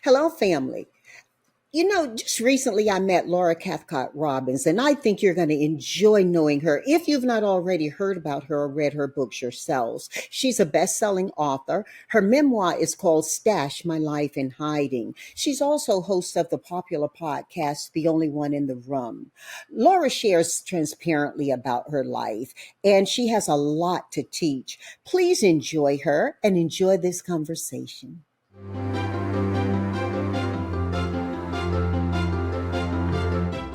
Hello, family. Just recently I met Laura Cathcart Robbins, and I think you're going to enjoy knowing her if you've not already heard about her or read her books yourselves. She's a best-selling author. Her memoir is called Stash My Life in Hiding. She's also host of the popular podcast, The Only One in the Room. Laura shares transparently about her life, and she has a lot to teach. Please enjoy her and enjoy this conversation.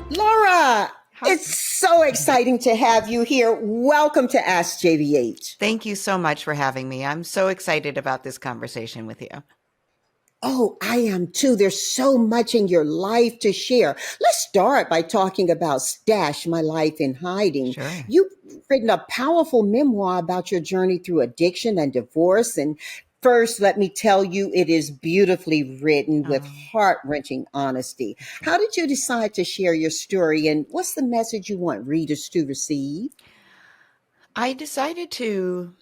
Laura, Hi. it's so exciting to have you here. Welcome to Ask JBH. Thank you so much for having me. I'm so excited about this conversation with you. Oh, I am too. There's so much in your life to share. Let's start by talking about Stash My Life in Hiding. Sure. You've written a powerful memoir about your journey through addiction and divorce. And first, let me tell you, it is beautifully written with Oh. heart-wrenching honesty. How did you decide to share your story, and what's the message you want readers to receive? I decided to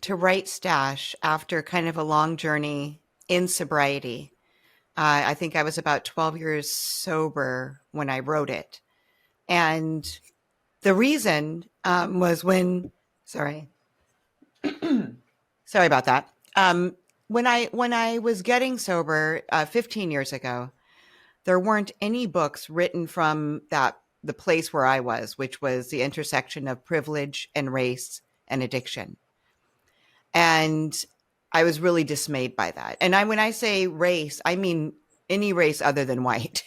write Stash after kind of a long journey in sobriety. I think I was about 12 years sober when I wrote it. And the reason was sorry, sorry about that. When I was getting sober 15 years ago, there weren't any books written from the place where I was, which was the intersection of privilege and race and addiction. And I was really dismayed by that. And when I say race, I mean any race other than white.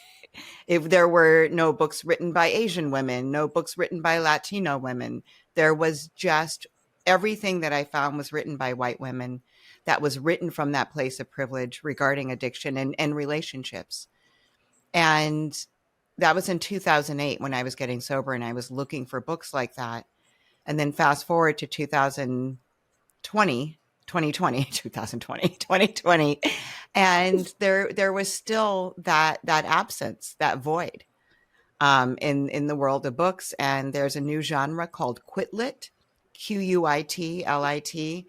If there were no books written by Asian women, no books written by Latino women, there was just everything that I found was written by white women that was written from that place of privilege regarding addiction and relationships. And that was in 2008 when I was getting sober and I was looking for books like that. And then fast forward to 2020, and there was still that absence, that void in the world of books. And there's a new genre called Quitlit, Quitlit,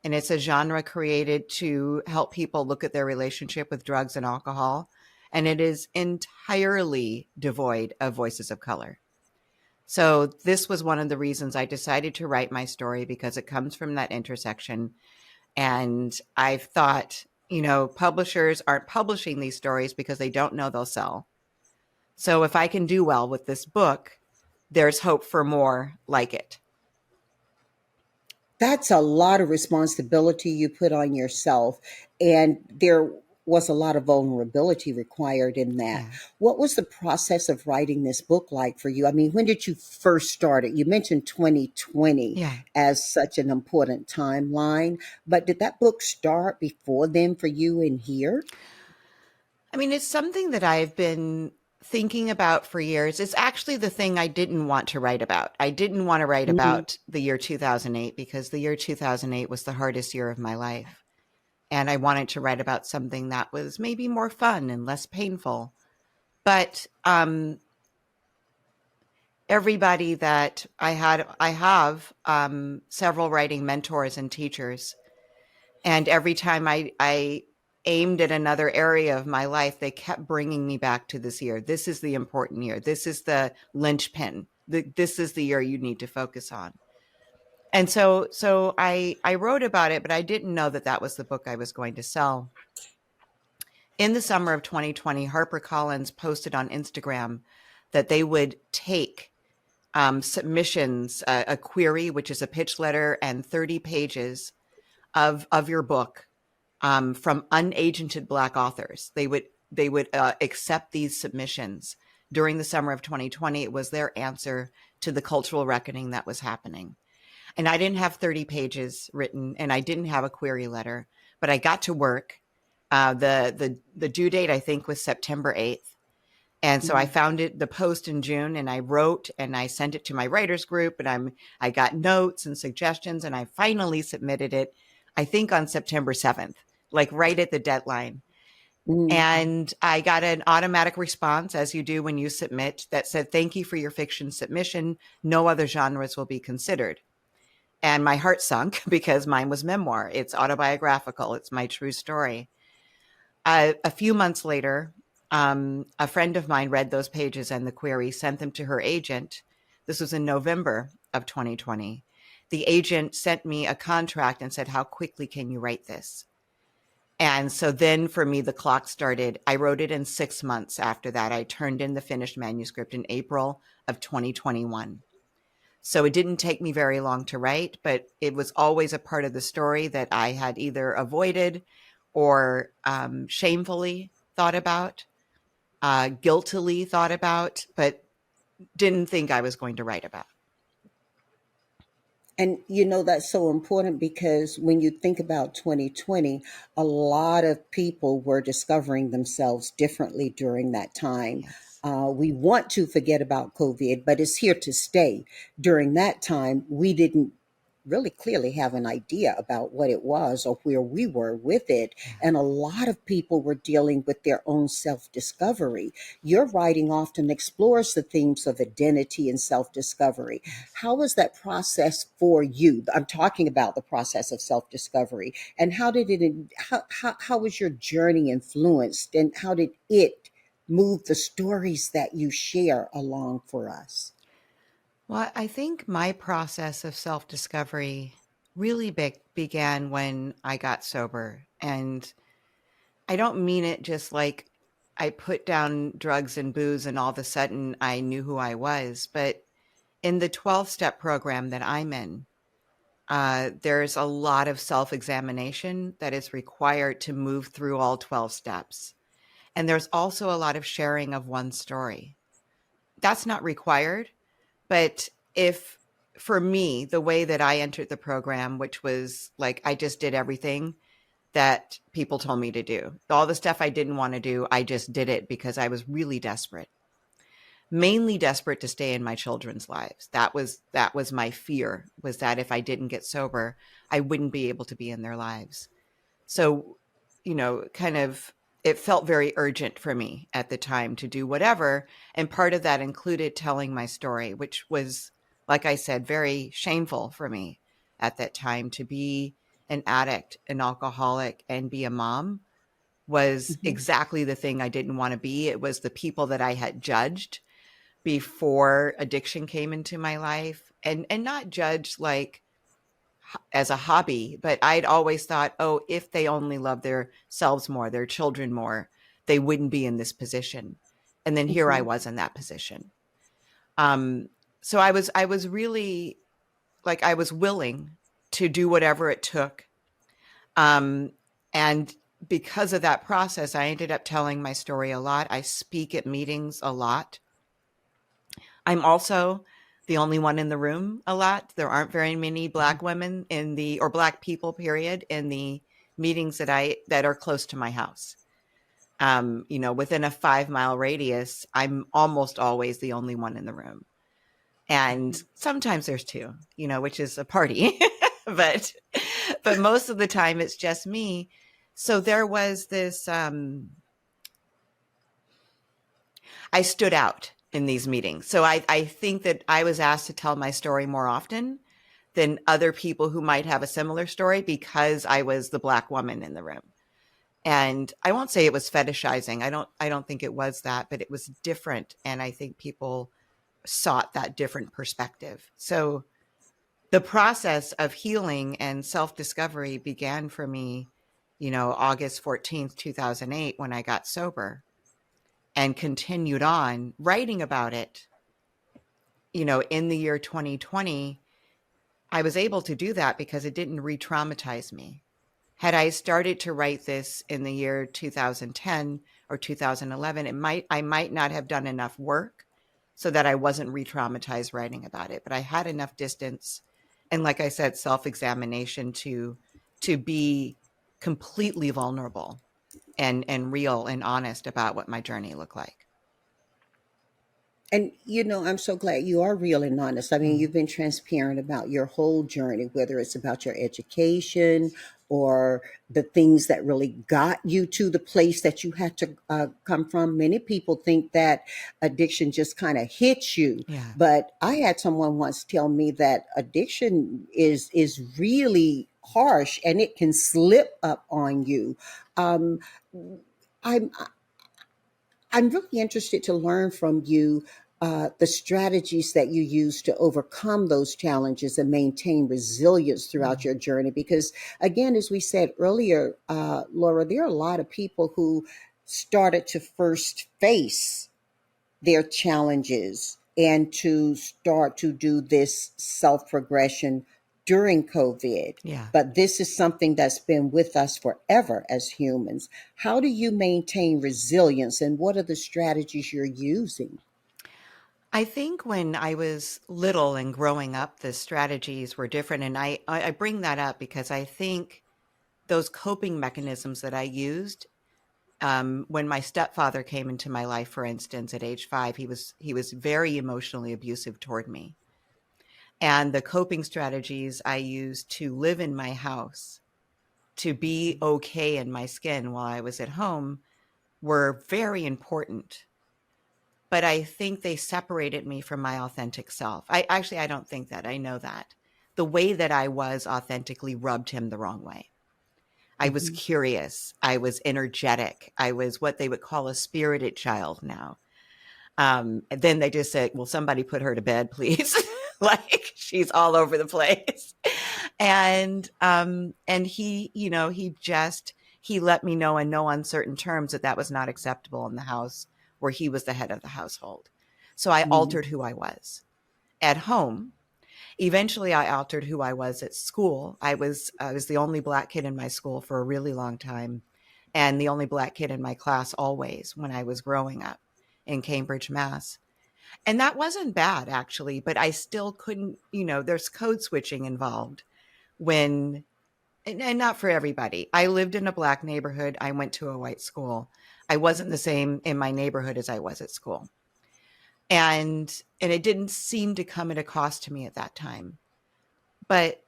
and it's a genre created to help people look at their relationship with drugs and alcohol. And it is entirely devoid of voices of color. So this was one of the reasons I decided to write my story, because it comes from that intersection. And I've thought, publishers aren't publishing these stories because they don't know they'll sell. So if I can do well with this book, there's hope for more like it. That's a lot of responsibility you put on yourself. And there was a lot of vulnerability required in that. Yeah. What was the process of writing this book like for you? I mean, when did you first start it? You mentioned 2020 Yeah. as such an important timeline, but did that book start before then for you in here? I mean, it's something that I've been thinking about for years. It's actually the thing I didn't want to write about. I didn't want to write Mhm. about the year 2008 because the year 2008 was the hardest year of my life. And I wanted to write about something that was maybe more fun and less painful. But everybody that I have several writing mentors and teachers. And every time I aimed at another area of my life, they kept bringing me back to this year. This is the important year. This is the linchpin. This is the year you need to focus on. And so I wrote about it, but I didn't know that was the book I was going to sell. In the summer of 2020, HarperCollins posted on Instagram that they would take submissions, a query, which is a pitch letter, and 30 pages of your book from unagented Black authors. They would accept these submissions during the summer of 2020. It was their answer to the cultural reckoning that was happening. And I didn't have 30 pages written, and I didn't have a query letter, but I got to work. The due date, I think, was September 8th. And so I found the post in June, and I wrote and I sent it to my writers group, and I got notes and suggestions, and I finally submitted it, I think on September 7th, like right at the deadline. Mm. And I got an automatic response, as you do when you submit, that said, "Thank you for your fiction submission. No other genres will be considered." And my heart sunk because mine was memoir. It's autobiographical. It's my true story. A few months later, a friend of mine read those pages and the query, sent them to her agent. This was in November of 2020. The agent sent me a contract and said, how quickly can you write this? And so then for me, the clock started. I wrote it in 6 months after that. I turned in the finished manuscript in April of 2021. So it didn't take me very long to write, but it was always a part of the story that I had either avoided or shamefully thought about, guiltily thought about, but didn't think I was going to write about. And that's so important because when you think about 2020, a lot of people were discovering themselves differently during that time. Yes. We want to forget about COVID, but it's here to stay. During that time, we didn't really clearly have an idea about what it was or where we were with it. Yeah. And a lot of people were dealing with their own self-discovery. Your writing often explores the themes of identity and self-discovery. Yes. How was that process for you? I'm talking about the process of self-discovery. And how was your journey influenced, and how did it move the stories that you share along for us? Well, I think my process of self-discovery really began when I got sober. And I don't mean it just like I put down drugs and booze and all of a sudden I knew who I was. But in the 12-step program that I'm in, there's a lot of self-examination that is required to move through all 12 steps. And there's also a lot of sharing of one story. That's not required, but if for me, the way that I entered the program, which was like I just did everything that people told me to do, all the stuff I didn't want to do, I just did it because I was really desperate, mainly desperate to stay in my children's lives. That was my fear, was that if I didn't get sober, I wouldn't be able to be in their lives. So, kind of, it felt very urgent for me at the time to do whatever. And part of that included telling my story, which was, like I said, very shameful for me at that time. To be an addict, an alcoholic, and be a mom was Mhm. exactly the thing I didn't want to be. It was the people that I had judged before addiction came into my life, and not judged like as a hobby, but I'd always thought, oh, if they only loved their selves more, their children more, they wouldn't be in this position. And then here I Mhm. was in that position. Um, so I was really like, I was willing to do whatever it took. Um, and because of that process, I ended up telling my story a lot. I speak at meetings a lot. I'm also the only one in the room a lot. There aren't very many Mhm. Black women or Black people, period, in the meetings that are close to my house. Within a 5-mile radius, I'm almost always the only one in the room. And sometimes there's two, which is a party, but most of the time it's just me. So there was this, I stood out in these meetings. So I think that I was asked to tell my story more often than other people who might have a similar story, because I was the Black woman in the room. And I won't say it was fetishizing. I don't think it was that, but it was different. And I think people sought that different perspective. So the process of healing and self-discovery began for me, August 14th, 2008, when I got sober, and continued on writing about it. In the year 2020, I was able to do that because it didn't re-traumatize me. Had I started to write this in the year 2010 or 2011, I might not have done enough work so that I wasn't re-traumatized writing about it. But I had enough distance and, like I said, self-examination to be completely vulnerable and real and honest about what my journey looked like. And I'm so glad you are real and honest. I mean, Mm. you've been transparent about your whole journey, whether it's about your education or the things that really got you to the place that you had to come from. Many people think that addiction just kind of hits you, Yeah. but I had someone once tell me that addiction is really harsh and it can slip up on you. Um, I'm I'm really interested to learn from you the strategies that you use to overcome those challenges and maintain resilience throughout Mm. your journey. Because, again, as we said earlier, Laura, there are a lot of people who started to first face their challenges and to start to do this self progression during COVID. Yeah. But this is something that's been with us forever as humans. How do you maintain resilience and what are the strategies you're using? I think when I was little and growing up, the strategies were different. And I bring that up because I think those coping mechanisms that I used, when my stepfather came into my life, for instance, at age 5, he was very emotionally abusive toward me. And the coping strategies I used to live in my house, to be okay in my skin while I was at home, were very important. But I think they separated me from my authentic self. I don't think that. I know that. The way that I was authentically rubbed him the wrong way. I was Hmm. curious. I was energetic. I was what they would call a spirited child now. And then they just said, "Well, somebody put her to bed, please." Like she's all over the place. And he, he let me know in no uncertain terms that that was not acceptable in the house where he was the head of the household. So I Hmm. altered who I was at home. Eventually I altered who I was at school. I was the only black kid in my school for a really long time and the only black kid in my class always when I was growing up in Cambridge, Mass. And that wasn't bad actually, but I still couldn't, there's code switching involved when, and not for everybody. I lived in a black neighborhood. I went to a white school. I wasn't the same in my neighborhood as I was at school. And it didn't seem to come at a cost to me at that time. But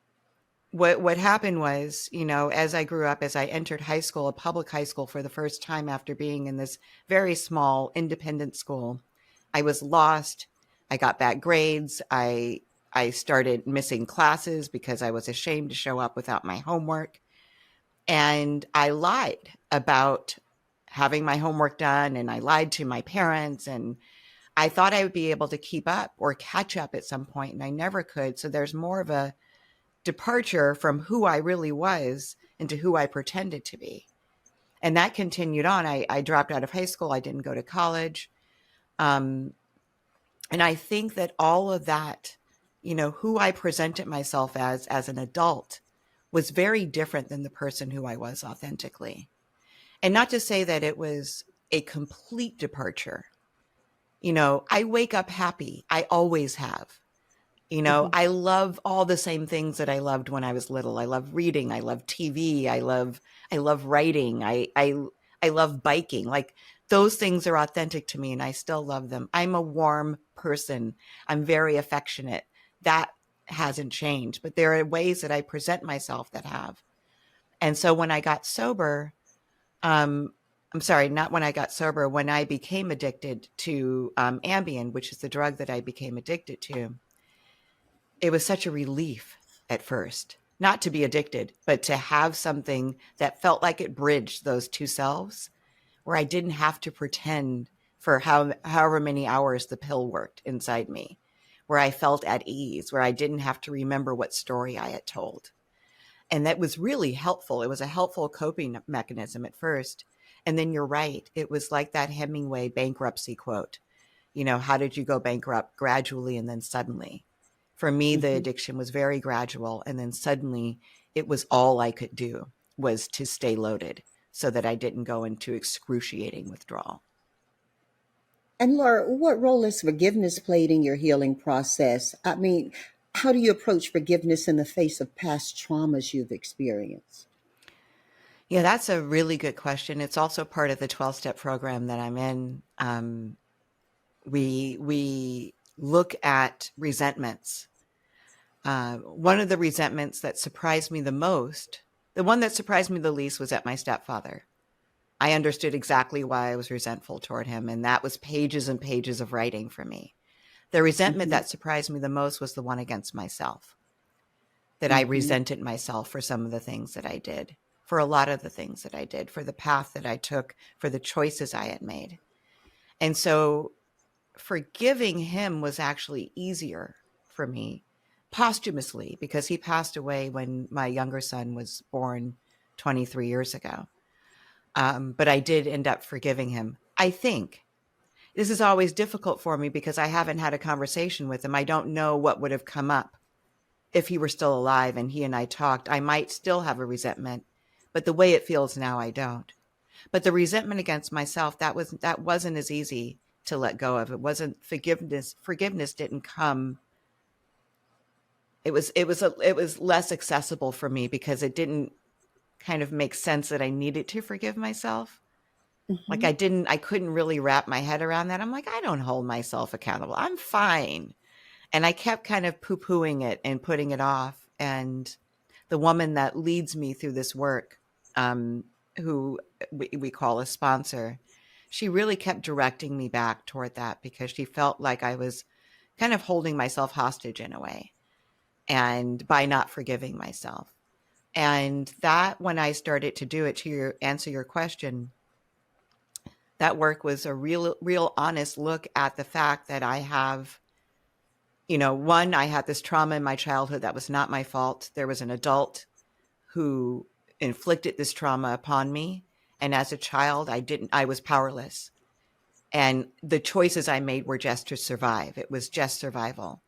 what happened was, as I grew up, as I entered high school, a public high school for the first time after being in this very small independent school, I was lost. I got bad grades. I started missing classes because I was ashamed to show up without my homework. And I lied about having my homework done and I lied to my parents and I thought I would be able to keep up or catch up at some point and I never could. So there's more of a departure from who I really was into who I pretended to be. And that continued on. I dropped out of high school. I didn't go to college. Um, and I think that all of that, who I presented myself as an adult was very different than the person who I was authentically. And not to say that it was a complete departure. I wake up happy. I always have. Hmm. I love all the same things that I loved when I was little. I love reading. I love TV. I love writing. I love biking. Like those things are authentic to me and I still love them. I'm a warm person. I'm very affectionate. That hasn't changed, but there are ways that I present myself that have. And so when I got sober, um, I'm sorry, not when I got sober, when I became addicted to Ambien, which is the drug that I became addicted to, it was such a relief at first, not to be addicted, but to have something that felt like it bridged those two selves where I didn't have to pretend for however many hours the pill worked inside me, where I felt at ease, where I didn't have to remember what story I had told. And that was really helpful. It was a helpful coping mechanism at first. And then you're right. It was like that Hemingway bankruptcy quote. How did you go bankrupt? Gradually and then suddenly. For me, the Hmm. addiction was very gradual. And then suddenly it was all I could do was to stay loaded so that I didn't go into excruciating withdrawal. And Laura, what role has forgiveness played in your healing process? I mean, how do you approach forgiveness in the face of past traumas you've experienced? Yeah, that's a really good question. It's also part of the 12-step program that I'm in. We look at resentments. One of the resentments that surprised me the most, the one that surprised me the least, was at my stepfather. I understood exactly why I was resentful toward him, and that was pages and pages of writing for me. The resentment Hmm. that surprised me the most was the one against myself, that I Hmm. resented myself for some of the things that I did. for a lot of the things that I did, for the path that I took, for the choices I had made. And so forgiving him was actually easier for me posthumously, because he passed away when my younger son was born 23 years ago. But I did end up forgiving him. I think this is always difficult for me because I haven't had a conversation with him. I don't know what would have come up if he were still alive and he and I talked. I might still have a resentment, but the way it feels now, I don't. But the resentment against myself, that wasn't as easy to let go of. It wasn't forgiveness. Forgiveness didn't come. It was less accessible for me because it didn't kind of make sense that I needed to forgive myself. Like Hmm. I couldn't really wrap my head around that. I'm like, I don't hold myself accountable. I'm fine. And I kept kind of poo-pooing it and putting it off. And the woman that leads me through this work, who we call a sponsor, she really kept directing me back toward that because she felt like I was kind of holding myself hostage in a way, and by not forgiving myself. And that, when I started to do it, to answer your question, that work was a real honest look at the fact that I have, one, I had this trauma in my childhood that was not my fault. There was an adult who inflicted this trauma upon me. And as a child, I was powerless. And the choices I made were just to survive. It was just survival.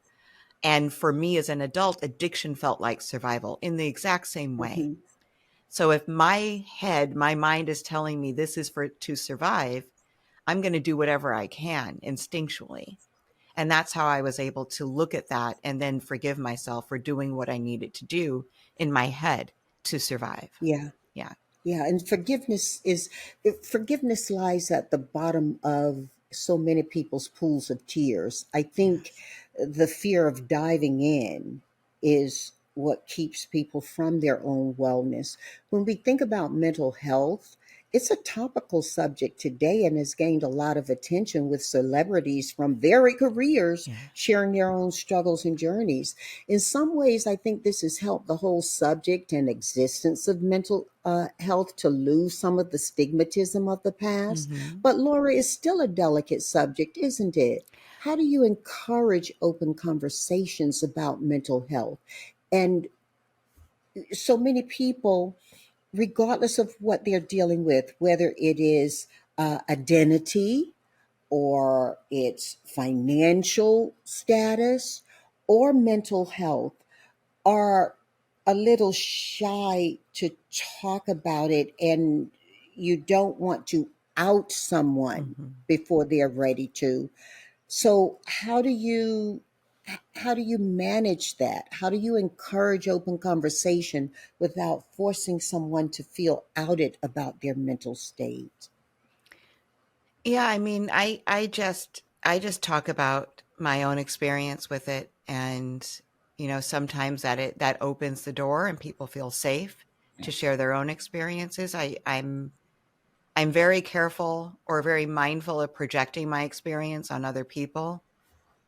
And for me as an adult, addiction felt like survival in the exact same way. Hmm. So if my mind is telling me this is to survive, I'm going to do whatever I can instinctually. And that's how I was able to look at that and then forgive myself for doing what I needed to do in my head to survive. Yeah. Yeah. Yeah, and forgiveness lies at the bottom of so many people's pools of tears. I think Yes. the fear of diving in is what keeps people from their own wellness. When we think about mental health, it's a topical subject today and has gained a lot of attention with celebrities from varied careers Yeah. sharing their own struggles and journeys. In some ways, I think this has helped the whole subject and existence of mental health to lose some of the stigmatism of the past. Mm-hmm. But Laura, is still a delicate subject, isn't it? How do you encourage open conversations about mental health? And so many people, regardless of what they're dealing with, whether it is identity or it's financial status or mental health, are a little shy to talk about it, and you don't want to out someone Mm-hmm. before they're ready to. So how do you manage that? How do you encourage open conversation without forcing someone to feel outed about their mental state? Yeah, I mean, I just talk about my own experience with it, and sometimes that opens the door and people feel safe to share their own experiences. I'm very careful or very mindful of projecting my experience on other people.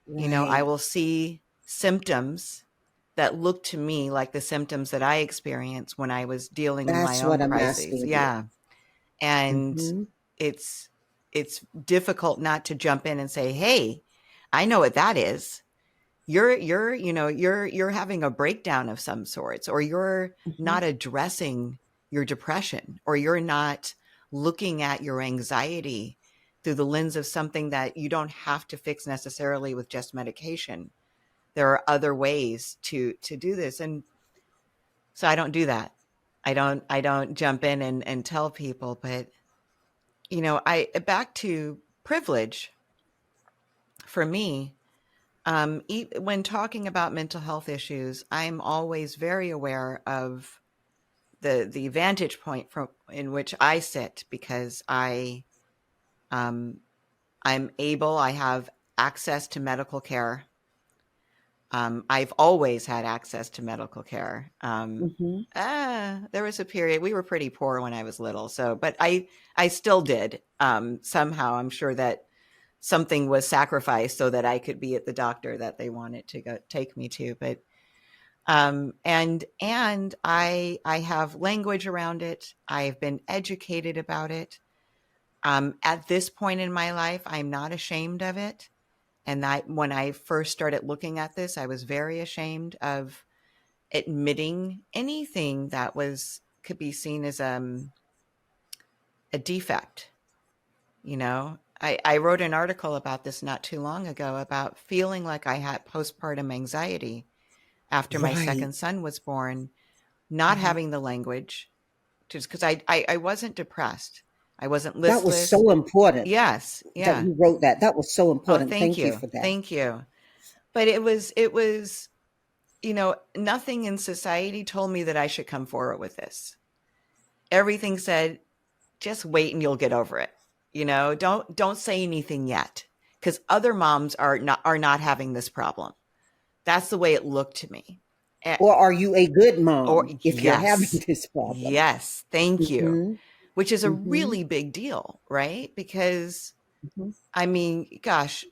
I Right. will see symptoms that look to me like the symptoms that I experienced when I was dealing in my That's own what I'm crises. asking you. Yeah. And Hmm. it's it's difficult not to jump in and say, "Hey, I know what that is. You're having a breakdown of some sorts, or you're Hmm. not addressing your depression, or you're not looking at your anxiety through the lens of something that you don't have to fix necessarily with just medication. There are other ways to do this." And so I don't do that. I don't jump in and tell people, but I back to privilege for me. When talking about mental health issues, I'm always very aware of the vantage point from in which I sit, because um, I have access to medical care. I've always had access to medical care. Hmm. There was a period we were pretty poor when I was little, but I still did. Somehow, I'm sure that something was sacrificed so that I could be at the doctor that they wanted to go take me to. But And I have language around it. I've been educated about it. At this point in my life, I'm not ashamed of it. And that when I first started looking at this, I was very ashamed of admitting anything that could be seen as a defect. You know, I wrote an article about this not too long ago about feeling like I had postpartum anxiety after my Right. second son was born, not Mhm. having the language, just because I wasn't depressed. I wasn't That was listless. so important Yes. that Yeah. you wrote that. That was so Oh, important. thank Thank you you. for that. Thank you. But it was, nothing in society told me that I should come forward with this. Everything said, just wait and you'll get over it. Don't say anything yet, because other moms are not having this problem. That's the way it looked to me. Eh, Or are you a good Or mom if you're having yes, this problem? yes, thank you. Mhm. Which is a Mhm. really big deal, right? Because Mhm. I mean, gosh,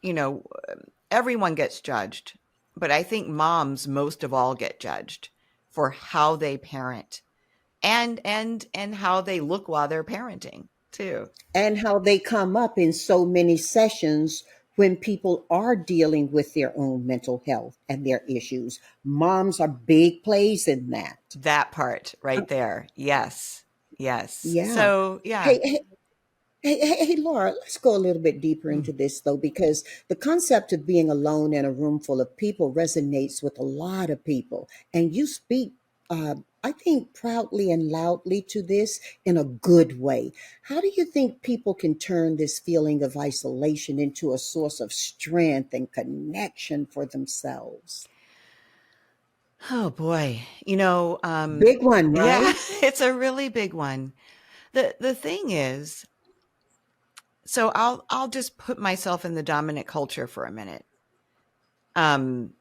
everyone gets judged, but I think moms most of all get judged for how they parent and how they look while they're parenting too. And how they come up in so many sessions when people are dealing with their own mental health and their issues. Moms are big plays in that. That part Uh, right there. Yes. Yes. yeah. So, yeah. Hey, hey, Laura, let's go a little bit deeper Mm. into this though, because the concept of being alone in a room full of people resonates with a lot of people. And you speak, I think, proudly and loudly to this in a good way. How do you think people can turn this feeling of isolation into a source of strength and connection for themselves? Oh boy. Big one, Yeah, right? it's a really big one. The thing is, so I'll just put myself in the dominant culture for a minute. Um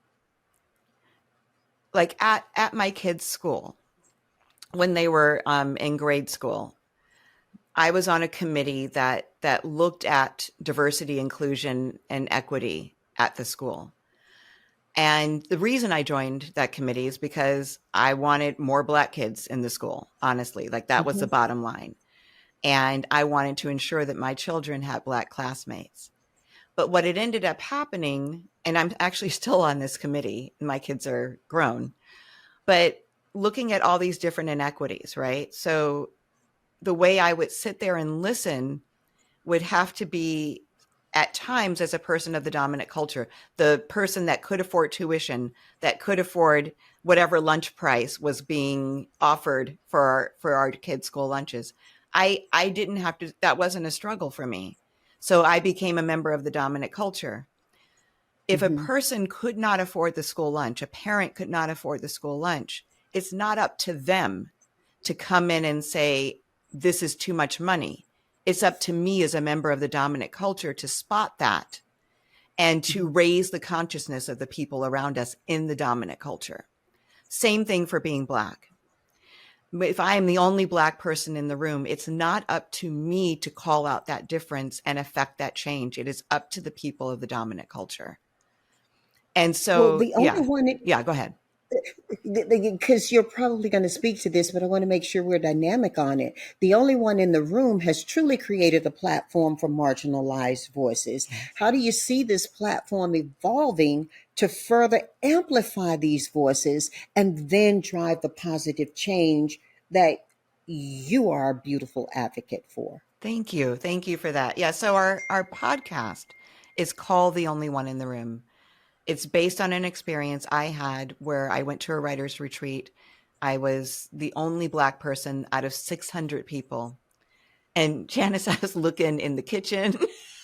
like at my kids' school, when they were in grade school, I was on a committee that looked at diversity, inclusion, and equity at the school. And the reason I joined that committee is because I wanted more Black kids in the school, honestly. Like that was the Hmm. bottom line. And I wanted to ensure that my children had Black classmates. But what had ended up happening, and I'm actually still on this committee, my kids are grown, but looking at all these different inequities, right? So the way I would sit there and listen would have to be at times as a person of the dominant culture, the person that could afford tuition, that could afford whatever lunch price was being offered for our kids' school lunches. I didn't have to, that wasn't a struggle for me. So I became a member of the dominant culture. If a Hmm. person could not afford the school lunch, a parent could not afford the school lunch, it's not up to them to come in and say, this is too much money. It's up to me as a member of the dominant culture to spot that and to raise the consciousness of the people around us in the dominant culture. Same thing for being Black. If I am the only Black person in the room, it's not up to me to call out that difference and affect that change. It is up to the people of the dominant culture. And Well, so, the only yeah, one yeah, go ahead. because you're probably going to speak to this, but I want to make sure we're dynamic on it. The only one in the room has truly created a platform for marginalized voices. Yes. How do you see this platform evolving to further amplify these voices and then drive the positive change that you are a beautiful advocate for? Thank you. Thank you for that. Yeah. So our podcast is called The Only One in the Room. It's based on an experience I had where I went to a writer's retreat. I was the only Black person out of 600 people. And Janice, I was looking in the kitchen.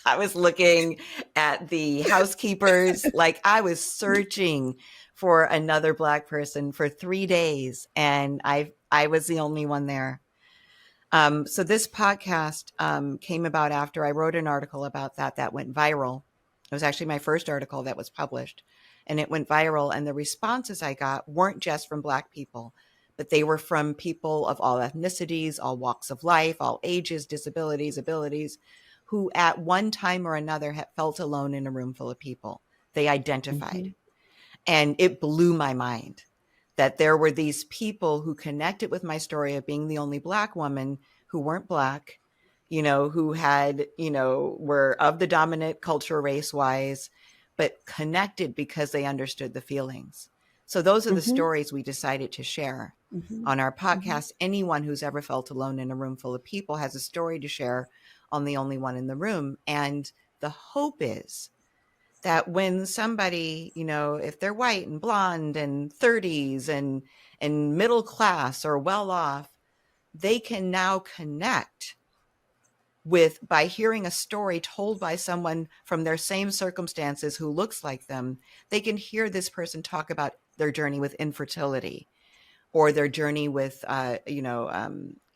I was looking at the housekeepers. Like I was searching for another Black person for 3 days. And I was the only one there. So this podcast came about after I wrote an article about that went viral. It was actually my first article that was published, and it went viral. And the responses I got weren't just from Black people, but they were from people of all ethnicities, all walks of life, all ages, disabilities, abilities, who at one time or another had felt alone in a room full of people. They identified, Hmm. and it blew my mind. that there were these people who connected with my story of being the only Black woman who weren't Black, who had, were of the dominant culture race wise, but connected because they understood the feelings. So those are the Mm-hmm. stories we decided to share Mm-hmm. on our Mm-hmm. podcast. Anyone who's ever felt alone in a room full of people has a story to share on The Only One in the Room. And the hope is that when somebody, if they're white and blonde and 30s and middle class or well off, they can now connect with, by hearing a story told by someone from their same circumstances who looks like them, they can hear this person talk about their journey with infertility or their journey with,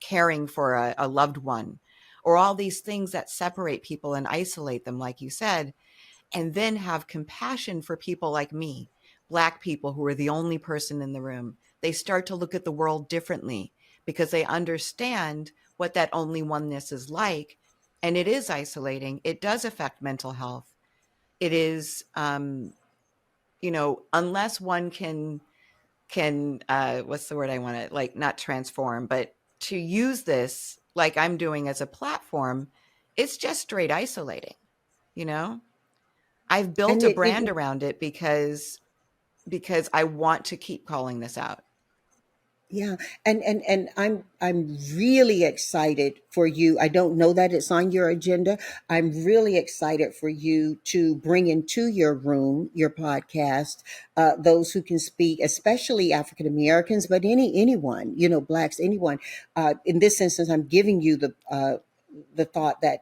caring for a loved one, or all these things that separate people and isolate them, like you said, and then have compassion for people like me, Black people who are the only person in the room. They start to look at the world differently because they understand what that only oneness is like. And it is isolating. It does affect mental health. It is, unless one can what's the word I want to, like, not transform, but to use this like I'm doing as a platform, it's just straight isolating, you know? I've built And a it brand around it because I want to keep calling this out. Yeah, and I'm really excited for you. I don't know that it's on your agenda. I'm really excited for you to bring into your room, your podcast, those who can speak, especially African Americans, but anyone, blacks, anyone. In this instance, I'm giving you the thought that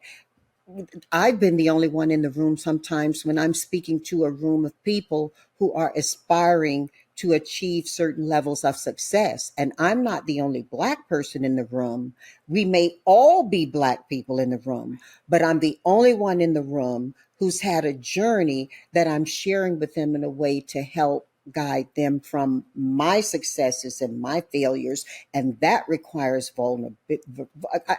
I've been the only one in the room sometimes when I'm speaking to a room of people who are aspiring to achieve certain levels of success. And I'm not the only Black person in the room. We may all be Black people in the room, but I'm the only one in the room who's had a journey that I'm sharing with them in a way to help guide them from my successes and my failures. And that requires vulnerability.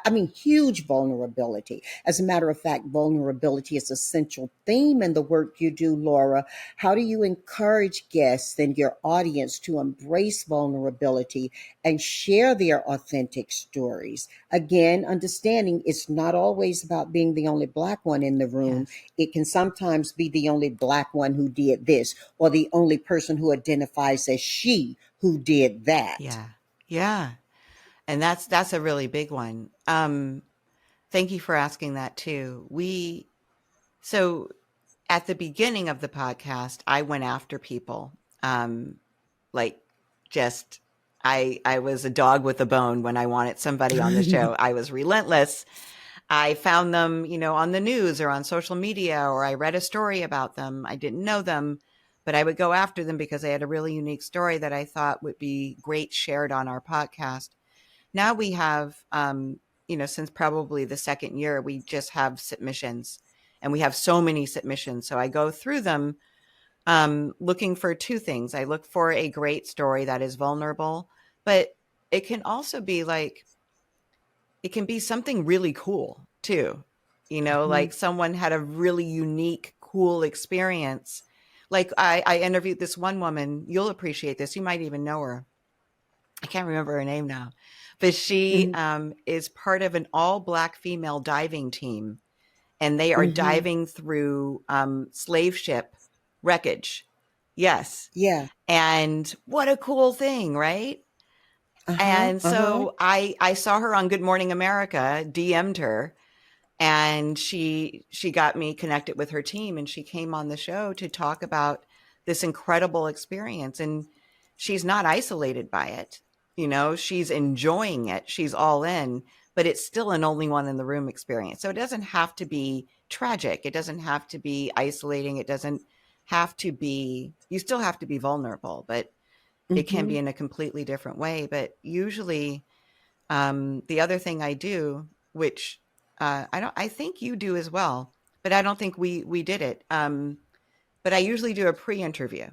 I mean, huge vulnerability. As a matter of fact, vulnerability is a central theme in the work you do, Laura. How do you encourage guests and your audience to embrace vulnerability and share their authentic stories? Again, understanding it's not always about being the only Black one in the room. Yes. It can sometimes be the only Black one who did this, or the only person who identifies as she who did that. Yeah. Yeah. And that's a really big one. Thank you for asking that too. So at the beginning of the podcast, I went after people. Like, just, I was a dog with a bone when I wanted somebody on the show. I was relentless. I found them, on the news or on social media, or I read a story about them. I didn't know them, but I would go after them because they had a really unique story that I thought would be great shared on our podcast. Now we have, since probably the second year, we just have submissions, and we have so many submissions. So I go through them, looking for two things. I look for a great story that is vulnerable, but it can also be like, it can be something really cool too. Mhm. Like someone had a really unique, cool experience. Like I interviewed this one woman. You'll appreciate this. You might even know her. I can't remember her name now, but she Mhm. is part of an all Black female diving team, and they are Mhm. diving through slave ship wreckage. Yes. Yeah. And what a cool thing, right? Uh-huh. And Uh-huh. so I saw her on Good Morning America, DM'd her, and she got me connected with her team, and she came on the show to talk about this incredible experience. And she's not isolated by it. She's enjoying it. She's all in, but it's still an only one in the room experience. So it doesn't have to be tragic. It doesn't have to be isolating. It doesn't have to be, you still have to be vulnerable, but it can be Mhm. in a completely different way. But usually, the other thing I do, which I think you do as well, but I don't think we did it. But I usually do a pre-interview,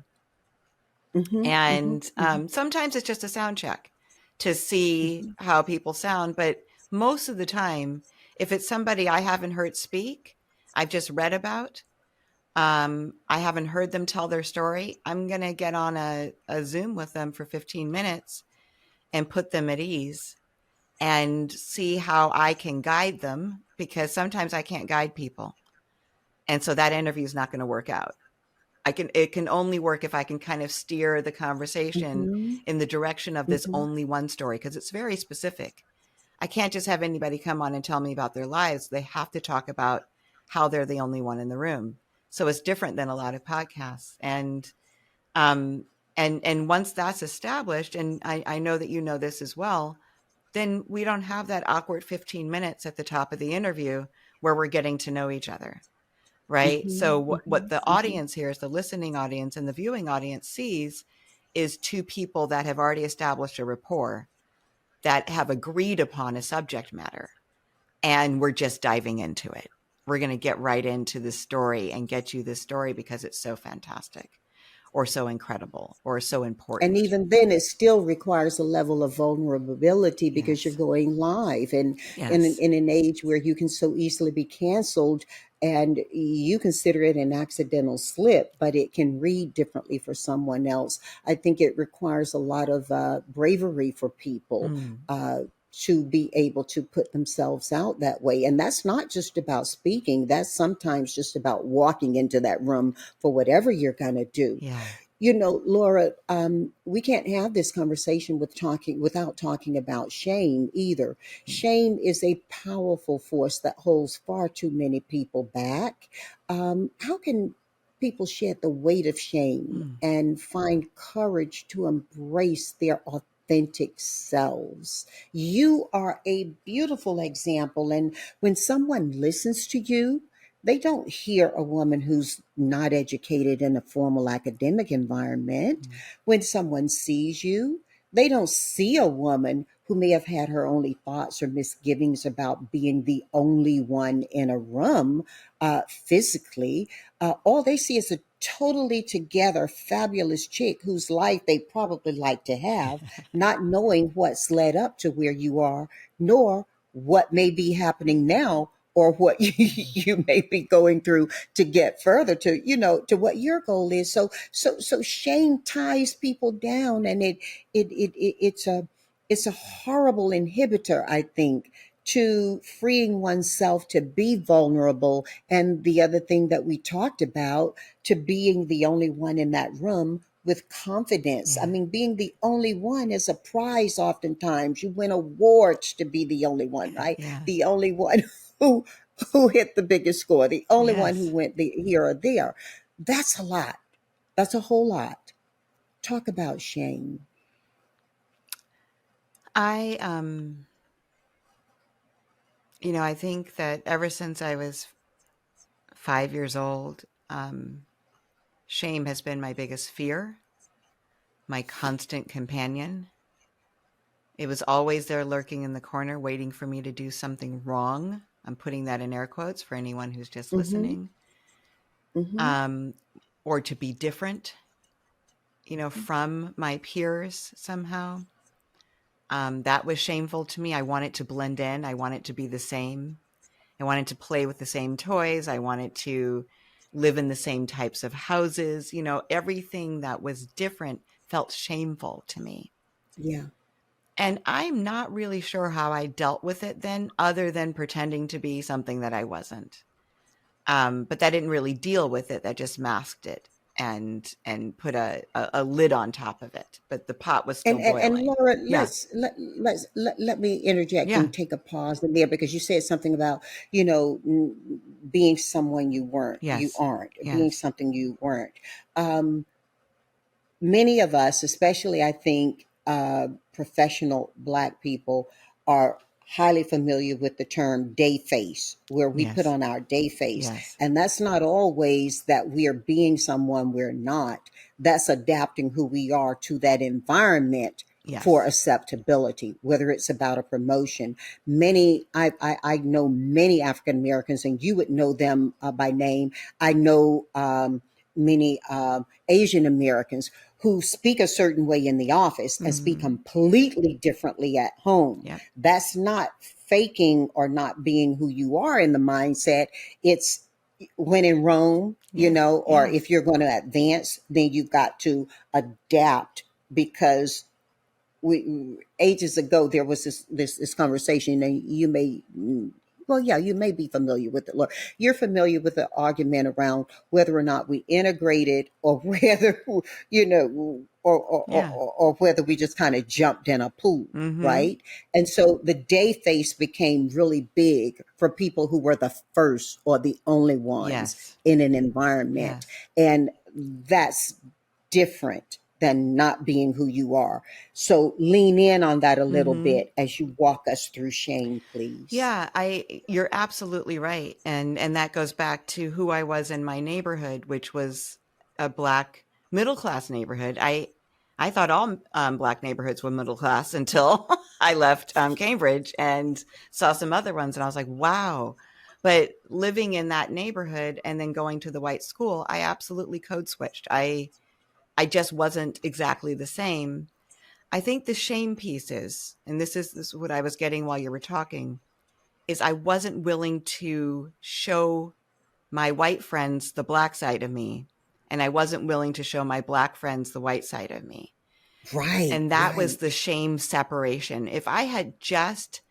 Mhm. Mhm. and Mhm. sometimes it's just a sound check to see Mhm. how people sound. But most of the time, if it's somebody I haven't heard speak, I've just read about, I haven't heard them tell their story. I'm going to get on a Zoom with them for 15 minutes and put them at ease and see how I can guide them, because sometimes I can't guide people. And so that interview is not going to work out. It can only work if I can kind of steer the conversation Mm-hmm. in the direction of this Mm-hmm. only one story, because it's very specific. I can't just have anybody come on and tell me about their lives. They have to talk about how they're the only one in the room. So it's different than a lot of podcasts. Um, and once that's established, and I know that you know this as well, then we don't have that awkward 15 minutes at the top of the interview where we're getting to know each other. Right. Mm-hmm. So Mm-hmm. what the Mm-hmm. audience hears, the listening audience and the viewing audience sees, is two people that have already established a rapport, that have agreed upon a subject matter, and we're just diving into it. We're going to get right into the story and get you this story because it's so fantastic or so incredible or so And important. even then, it still requires a level of vulnerability because you're Yes. going live, and Yes. in an age where you can so easily be canceled, and you consider it an accidental slip, but it can read differently for someone else. I think it requires a lot of bravery for people. Mm. To be able to put themselves out that way. And that's not just about speaking, that's sometimes just about walking into that room for whatever you're going to do. Yeah. Laura, we can't have this conversation without talking about shame either. Shame is a powerful force that holds far too many people back. How can people shed the weight of shame Mm. and find courage to embrace their authentic selves? You are a beautiful example. And when someone listens to you, they don't hear a woman who's not educated in a formal academic environment. Mm. When someone sees you, they don't see a woman who may have had her only thoughts or misgivings about being the only one in a room physically. All they see is a totally together, fabulous chick whose life they probably like to have, not knowing what's led up to where you are, nor what may be happening now, or what you may be going through to get further to, to what your goal is. So shame ties people down, and it's a horrible inhibitor, I think, to freeing oneself to be vulnerable. And the other thing that we talked about, to being the only one in that room with confidence. I Yeah. mean, being the only one is a prize oftentimes. You win awards to be the only one, right? Yeah. The only one who who hit the biggest score, the only one who Yes. went here or there. That's a lot. That's a whole lot. Talk about shame. I I think that ever since I was 5 years old, shame has been my biggest fear, my constant companion. It was always there lurking in the corner, waiting for me to do something wrong. I'm putting that in air quotes for anyone who's just Mm-hmm. listening. Mm-hmm. Um, or to be different, from my peers somehow. That was shameful to me. I wanted to blend in. I wanted to be the same. I wanted to play with the same toys. I wanted to live in the same types of houses. Everything that was different felt shameful to me. Yeah. And I'm not really sure how I dealt with it then, other than pretending to be something that I wasn't. But that didn't really deal with it. That just masked it and put a lid on top of it. But the pot was still And boiling. Laura, Yeah. let me interject Yeah. and take a pause in there, because you said something about, being someone you Yes. aren't, being Yes. something you weren't. Um, Many of us, especially I think professional Black people, are highly familiar with the term day face, where we put Yes. on our day face. Yes. And that's not always that we are being someone we're not. That's adapting who we are to that environment for Yes. acceptability, whether it's about a promotion. I know many African Americans, and you would know them by name. I know many Asian Americans who speak a certain way in the office and speak Mm-hmm. completely differently at home. Yep. That's not faking or not being who you are in the mindset. It's when in Rome, you Yeah. know, or Yeah. if you're going to advance, then you've got to adapt, because we ages ago there was this conversation, and you may, well, yeah, you may be familiar with it. Look, you're familiar with the argument around whether or not we integrated, or whether, you know, Yeah. or whether we just kind of jumped in a pool, Mm-hmm. right? And so the day face became really big for people who were the first or the only ones Yes. in an environment, Yes. and that's different than not being who you are. So lean in on that a little Mm-hmm. bit as you walk us through shame, please. Yeah, you're absolutely right. And that goes back to who I was in my neighborhood, which was a Black middle class neighborhood. I thought all Black neighborhoods were middle class until I left Cambridge and saw some other ones, and I was like, wow. But living in that neighborhood and then going to the white school, I absolutely code switched. I just wasn't exactly the same. I think the shame piece is, and this is what I was getting while you were talking, is I wasn't willing to show my white friends the Black side of me, and I wasn't willing to show my Black friends the white side of me. Right, And that was the right. shame separation. If I had just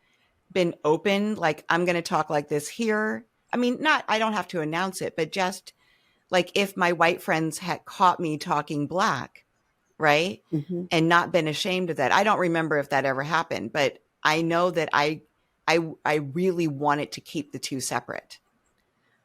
been open, like, I'm going to talk like this here, I mean, not, I don't have to announce it, but just like if my white friends had caught me talking Black, right? Hmm. And not been ashamed of that. I don't remember if that ever happened, but I know that I really wanted to keep the two separate.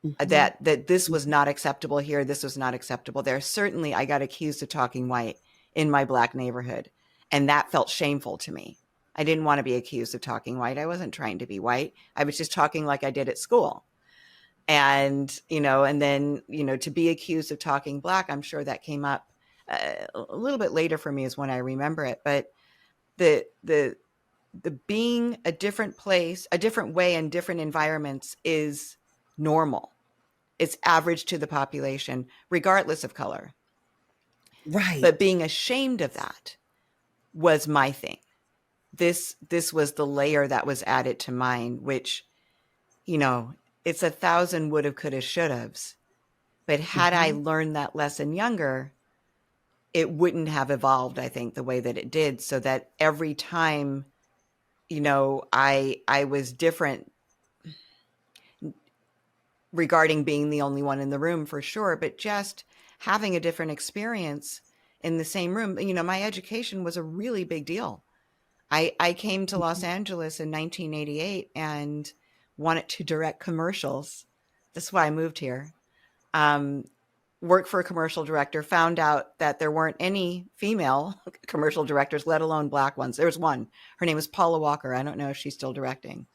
Hmm. That this was not acceptable here, this was not acceptable there. Certainly I got accused of talking white in my Black neighborhood, and that felt shameful to me. I didn't want to be accused of talking white. I wasn't trying to be white. I was just talking like I did at school. And, and then, to be accused of talking Black, I'm sure that came up a little bit later for me is when I remember it. But the, the, the being a different place, a different way in different environments is normal. It's average to the population, regardless of color. But Right. being ashamed of that was my thing. This was the layer that was added to mine, which, it's 1,000 would have, could have, should have's. But had I Hmm. learned that lesson younger, it wouldn't have evolved, I think, the way that it did. So that every time, I was different regarding being the only one in the room, for sure, but just having a different experience in the same room. My education was a really big deal. I came to Los Angeles in 1988 and wanted to direct commercials. That's why I moved here. Um, Worked for a commercial director, found out that there weren't any female commercial directors, let alone Black ones. There was one. Her name was Paula Walker. I don't know if she's still directing.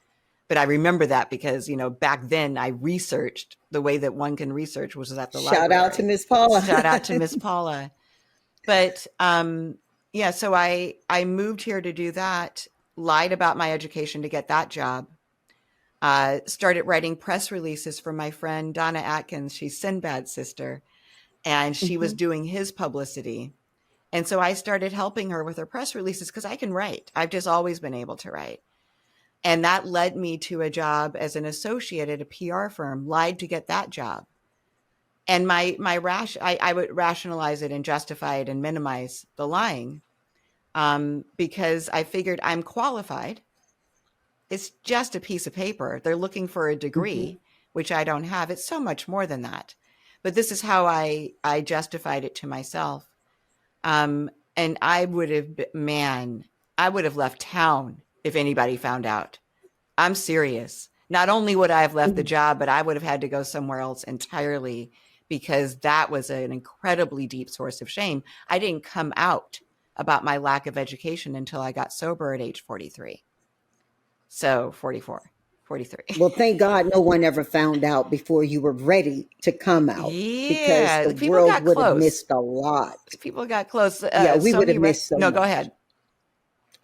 But I remember that because, back then I researched the way that one can research, which was at the Shout out to library. Miss Paula. Shout out to Miss Paula. But yeah, so I moved here to do that, lied about my education to get that job, started writing press releases for my friend Donna Atkins. She's Sinbad's sister, and she was Hmm. doing his publicity. And so I started helping her with her press releases because I can write. I've just always been able to write. And that led me to a job as an associate at a PR firm, lied to get that job. And I would rationalize it and justify it and minimize the lying, because I figured I'm qualified. It's just a piece of paper. They're looking for a Hmm. degree, which I don't have. It's so much more than that. But this is how I justified it to myself. And I would have left town if anybody found out. I'm serious. Not only would I have left the job, but I would have had to go somewhere else entirely, because that was an incredibly deep source of shame. I didn't come out about my lack of education until I got sober at age 43. So 44, 43. Well, thank God no one ever found out before you were ready to come out, because Yeah, the people world got would have close. missed a lot. People got close. Yeah, we So would many have missed so no, go much. ahead.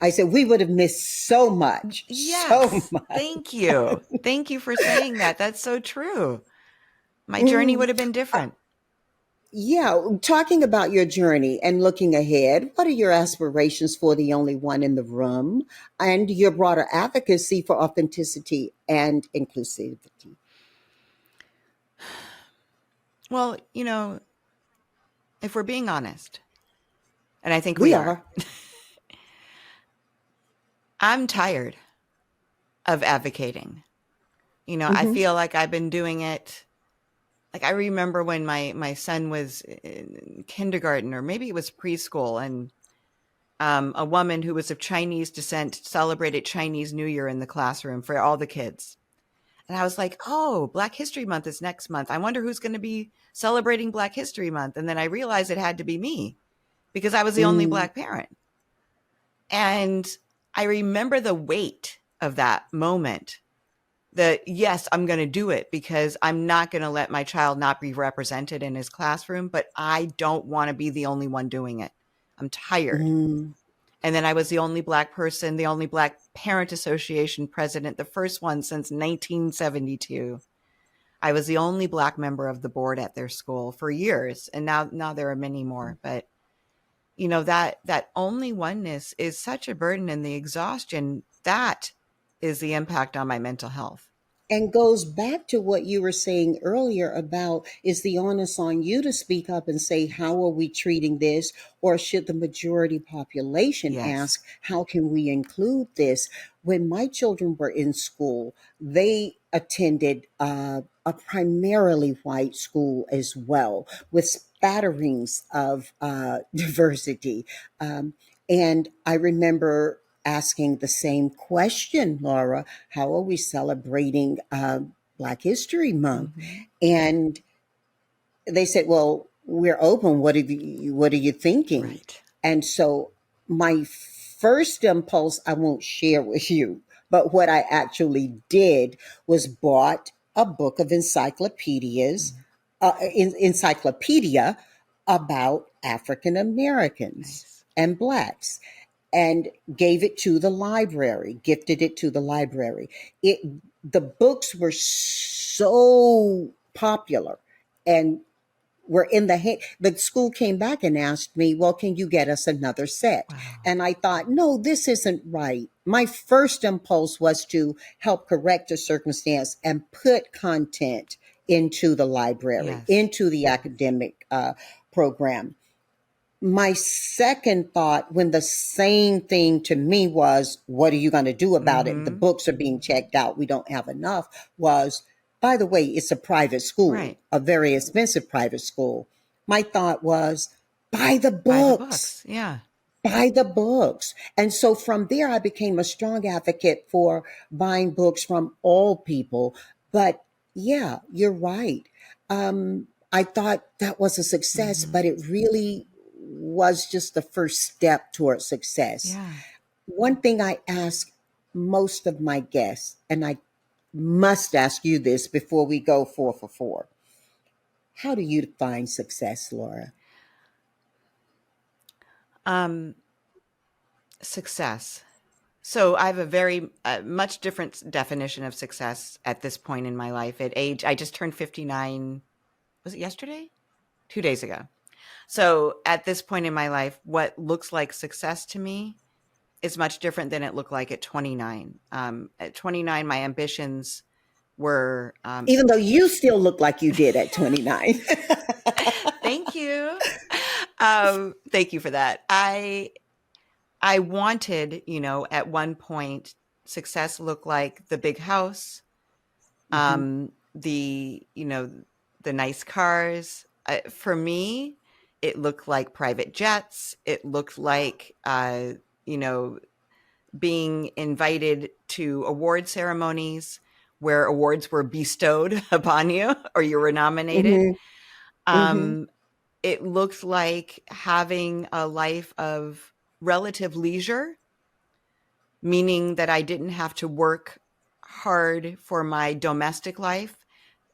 I said we would have missed so much, so Yes. much. Thank you. Thank you for saying that. That's so true. My journey Mm, would have been different. yeah, talking about your journey and looking ahead, what are your aspirations for the only one in the room, and your broader advocacy for authenticity and inclusivity? Well, if we're being honest, and I think We we are, are. I'm tired of advocating. I Hmm. feel like I've been doing it. Like I remember when my son was in kindergarten, or maybe it was preschool, and a woman who was of Chinese descent celebrated Chinese New Year in the classroom for all the kids. And I was like, oh, Black History Month is next month. I wonder who's going to be celebrating Black History Month. And then I realized it had to be me because I was the only Mm. Black parent. And I remember the weight of that moment, that yes, I'm going to do it because I'm not going to let my child not be represented in his classroom, but I don't want to be the only one doing it. I'm tired. Mm. And then I was the only Black person, the only Black Parent Association president, the first one since 1972. I was the only Black member of the board at their school for years. And now there are many more. But that only oneness is such a burden, and the exhaustion, that is the impact on my mental health. And goes back to what you were saying earlier about, is the onus on you to speak up and say, how are we treating this? Or should the majority population Yes. ask, how can we include this? When my children were in school, they attended a primarily white school as well, with spatterings of diversity. Um, and I remember asking the same question, Laura, how are we celebrating Black History Month? Hmm. And they said, well, we're open. What are you thinking? Right. And so my first impulse, I won't share with you, but what I actually did was bought a book of encyclopedias, Mm. encyclopedia about African Americans Nice. and Blacks, and gave it to the library, gifted it to the library. It The books were so popular and were in the school came back and asked me, well, can you get us another set? Wow. And I thought, no, this isn't right. My first impulse was to help correct a circumstance and put content into the library, Yes. into the academic program. My second thought, when the same thing to me was, what are you going to do about it? The Hmm. books are being checked out. We don't have enough. Was, by the way, it's a private school, Right. a very expensive private school. My thought was, buy the Buy the books, books. Yeah. buy the books. And so from there, I became a strong advocate for buying books from all people. But yeah, you're right. I thought that was a success, Hmm. but it really was just the first step towards success. Yeah. One thing I ask most of my guests, and I must ask you this before we go 4 for 4. How do you define success, Laura? Um, Success. So I have a very much different definition of success at this point in my life. At age, I just turned 59. Was it yesterday? 2 days ago. So at this point in my life, what looks like success to me is much different than it looked like at 29. At 29, my ambitions were, Even though you still look like you did at 29. thank you. Thank you for that. I wanted, at one point, success looked like the big house, Hmm. the nice cars. For me, it looked like private jets. It looked like, you know, being invited to award ceremonies where awards were bestowed upon you or you were nominated. Hmm. Hmm. Um, it looked like having a life of relative leisure, meaning that I didn't have to work hard for my domestic life.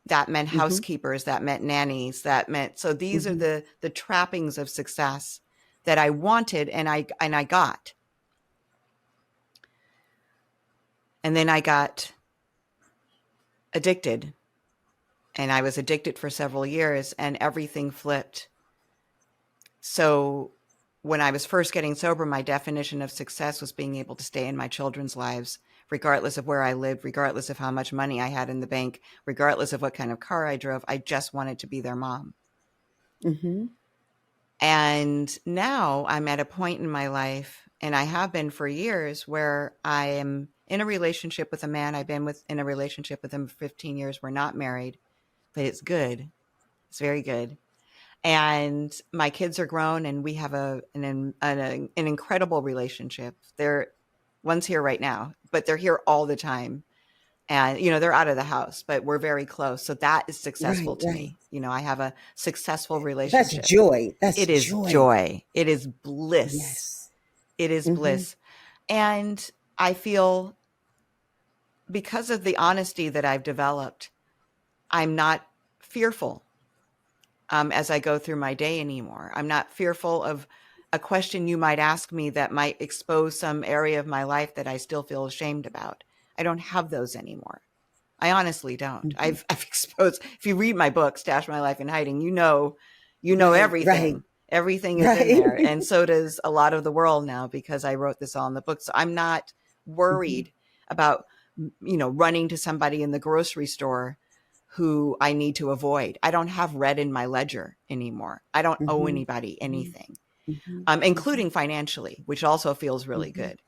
That meant Hmm. housekeepers, that meant nannies, that meant, so these are Hmm. the trappings of success that I wanted, and I got. And then I got addicted, and I was addicted for several years, and everything flipped. So when I was first getting sober, my definition of success was being able to stay in my children's lives regardless of where I lived, regardless of how much money I had in the bank, regardless of what kind of car I drove. I just wanted to be their mom. Mm-hmm. And now I'm at a point in my life, and I have been for years, where I am in a relationship with a man. I've been in a relationship with him for 15 years. We're not married, but it's good. It's very good. And my kids are grown, and we have an incredible relationship. One's here right now, but they're here all the time. And, they're out of the house, but we're very close. So that is successful Right, to right. me. I have a successful That's relationship. joy. That's It is joy. joy. It is bliss. Yes. It is Mm-hmm. bliss. And I feel, because of the honesty that I've developed, I'm not fearful as I go through my day anymore. I'm not fearful of a question you might ask me that might expose some area of my life that I still feel ashamed about. I don't have those anymore. I honestly don't. Mm-hmm. I've exposed, if you read my book, Stash My Life in Hiding, Right, right, everything. Everything is in right. there. And so does a lot of the world now, because I wrote this all in the book. So I'm not Mm-hmm. worried about, running to somebody in the grocery store who I need to avoid. I don't have red in my ledger anymore. I don't owe Mm-hmm. anybody anything, Mm-hmm. including financially, which also feels really Mm-hmm. good.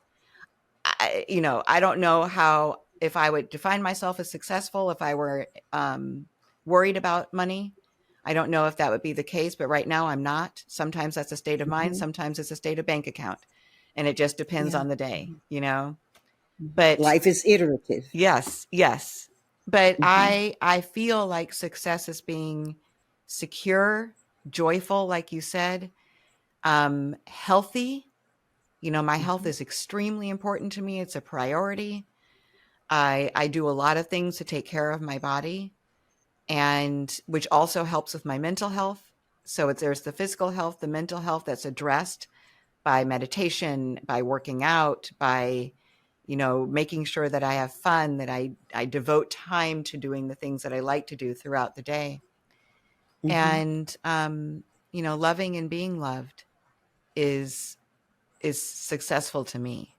I don't know how, if I would define myself as successful, if I were worried about money. I don't know if that would be the case, but right now I'm not. Sometimes that's a state of mind. Mm-hmm. Sometimes it's a state of bank account, and it just depends Yeah. on the day, Mm-hmm. but Life is iterative. yes, yes. But Mm-hmm. I feel like success is being secure, joyful, like you said, healthy. My health Mm-hmm. is extremely important to me. It's a priority. I do a lot of things to take care of my body, and which also helps with my mental health. So there's the physical health, the mental health that's addressed by meditation, by working out, by, making sure that I have fun, that I devote time to doing the things that I like to do throughout the day. Mm-hmm. And, loving and being loved is successful to me.